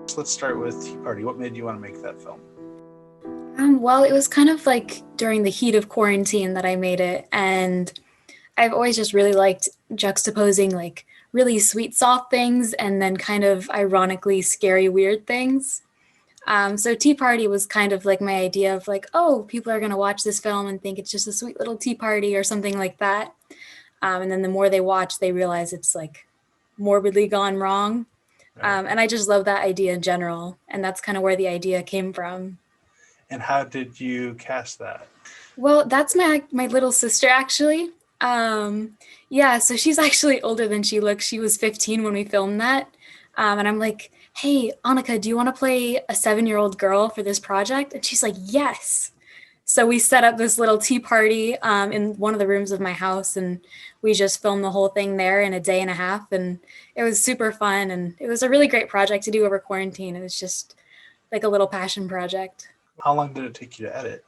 So let's start with Tea Party. What made you want to make that film? Well, it was kind of like during the heat of quarantine that I made it, and I've always just really liked juxtaposing like really sweet, soft things and then kind of ironically scary, weird things. So Tea Party was kind of like my idea of like, oh, people are going to watch this film and think it's just a sweet little tea party or something like that. And then the more they watch, they realize it's like morbidly gone wrong. Right. And I just love that idea in general. And that's kind of where the idea came from. And how did you cast that? Well, that's my little sister actually. Um, yeah, so she's actually older than she looks. She was 15 when we filmed that. And I'm like, "Hey, Annika, do you want to play a 7-year-old girl for this project?" And she's like, "Yes." So we set up this little tea party in one of the rooms of my house, and we just filmed the whole thing there in a day and a half, and it was super fun, and it was a really great project to do over quarantine. It was just like a little passion project. How long did it take you to edit?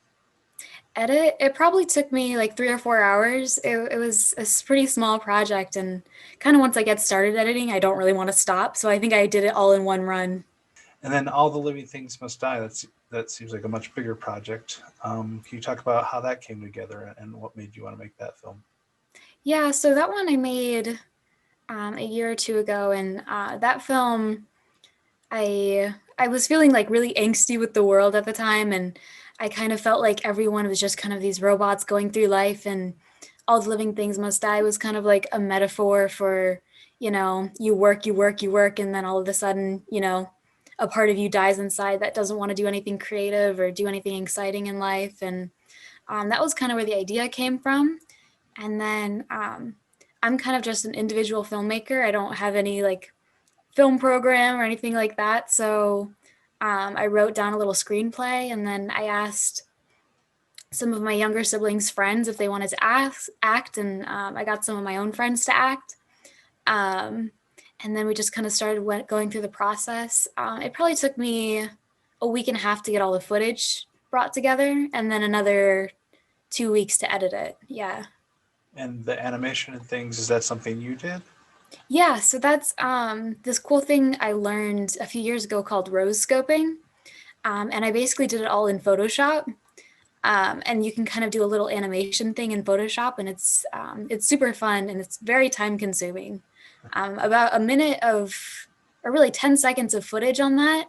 Edit, it probably took me like 3 or 4 hours. It was a pretty small project, and kind of once I get started editing, I don't really want to stop. So I think I did it all in one run. And then All the Living Things Must Die. That seems like a much bigger project. Can you talk about how that came together and what made you want to make that film? Yeah, so that one I made a year or two ago, and that film, I was feeling like really angsty with the world at the time, and I kind of felt like everyone was just kind of these robots going through life, and all the living things must die was kind of like a metaphor for, you work, you work, you work, and then all of a sudden, a part of you dies inside that doesn't want to do anything creative or do anything exciting in life. And that was kind of where the idea came from. And then I'm kind of just an individual filmmaker. I don't have any like film program or anything like that. So I wrote down a little screenplay, and then I asked some of my younger siblings' friends if they wanted to act, and I got some of my own friends to act. Um, and then we just kind of started going through the process. It probably took me a week and a half to get all the footage brought together, and then another 2 weeks to edit it. Yeah. And the animation and things, is that something you did? Yeah, so that's this cool thing I learned a few years ago called rose scoping. And I basically did it all in Photoshop. And you can kind of do a little animation thing in Photoshop, and it's super fun and it's very time consuming. About a minute of, or really 10 seconds of footage on that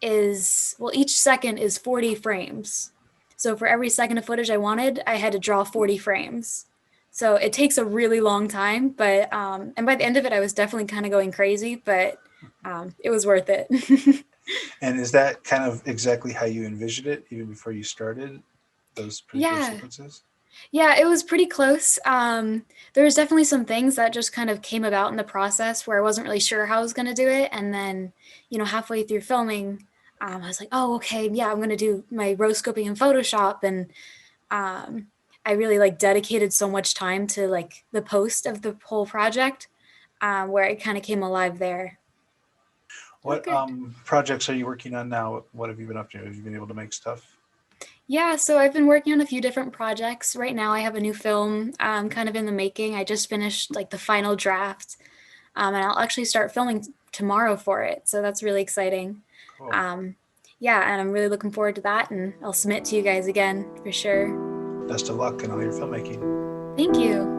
is, well, each second is 40 frames. So for every second of footage I wanted, I had to draw 40 frames. So it takes a really long time, but and by the end of it, I was definitely kind of going crazy, but it was worth it. And is that kind of exactly how you envisioned it even before you started those particular Yeah. sequences? Yeah, it was pretty close. There was definitely some things that just kind of came about in the process where I wasn't really sure how I was going to do it. And then, halfway through filming, I was like, oh, okay, yeah, I'm going to do my rotoscoping in Photoshop. And um, I really like dedicated so much time to like the post of the whole project, where it kind of came alive there. Oh, What good. projects are you working on now? What have you been up to? Have you been able to make stuff? Yeah, so I've been working on a few different projects. Right now, I have a new film kind of in the making. I just finished like the final draft, and I'll actually start filming tomorrow for it. So that's really exciting. Cool. Um, yeah, and I'm really looking forward to that, and I'll submit to you guys again for sure. Best of luck in all your filmmaking. Thank you.